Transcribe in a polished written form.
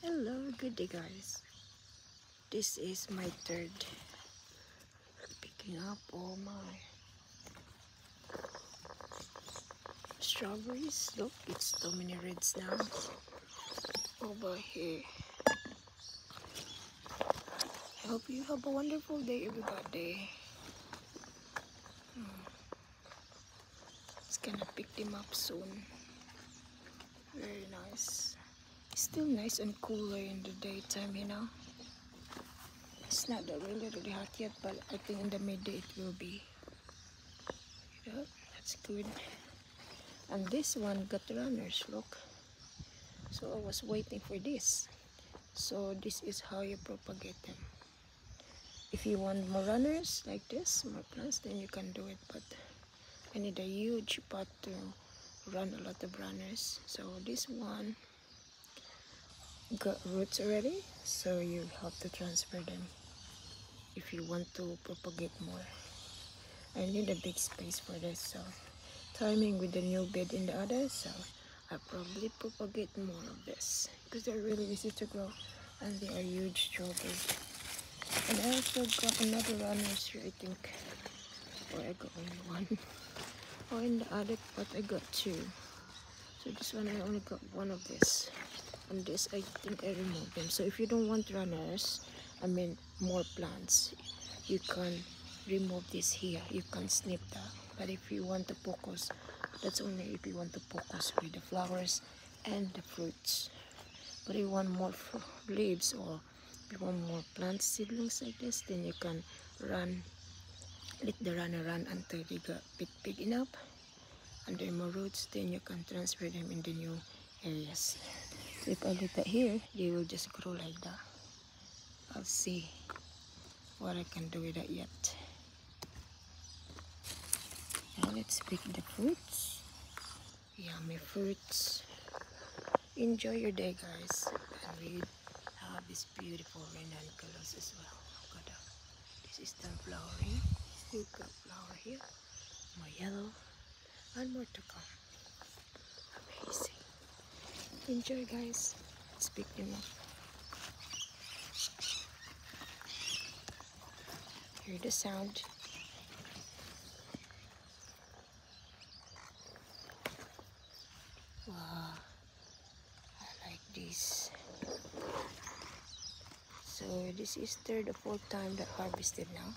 Hello, good day guys. This is my third picking up all my strawberries. Look, it's so many reds now. Over here. I hope you have a wonderful day, everybody. It's gonna pick them up soon. Very nice. It's still nice and cooler in the daytime, you know. It's not that really hot yet, but I think in the midday it will be. Yeah, that's good. And this one got runners, look. So I was waiting for this. So this is how you propagate them. If you want more runners like this, more plants, then you can do it. But I need a huge pot to run a lot of runners. So this one got roots already, so you have to transfer them if you want to propagate more. I need a big space for this, so timing with the new bed in the other, so I probably propagate more of this because they're really easy to grow and they are huge strawberries. And I also got another runners here, I think. Or I got only one. Oh, in the other pot I got two. So this one I only got one of this. And this I think I removed them. So if you don't want runners, I mean more plants, you can remove this here. You can snip that. But if you want to focus, that's only if you want to focus with the flowers and the fruits. But if you want more leaves or if you want more plant seedlings like this, then you can let the runner run until they get big enough and there are more roots, then you can transfer them in the new areas. If I leave that here, they will just grow like that. I'll see what I can do with that yet. Now let's pick the fruits. Yummy fruits. Enjoy your day, guys, and we have this beautiful ranunculus as well. Look at that. This is done flowering. Still got flower here. More yellow and more to come. Amazing. Enjoy, guys. Let's pick them up. Hear the sound. Wow, I like this. So this is third or fourth time that harvested now.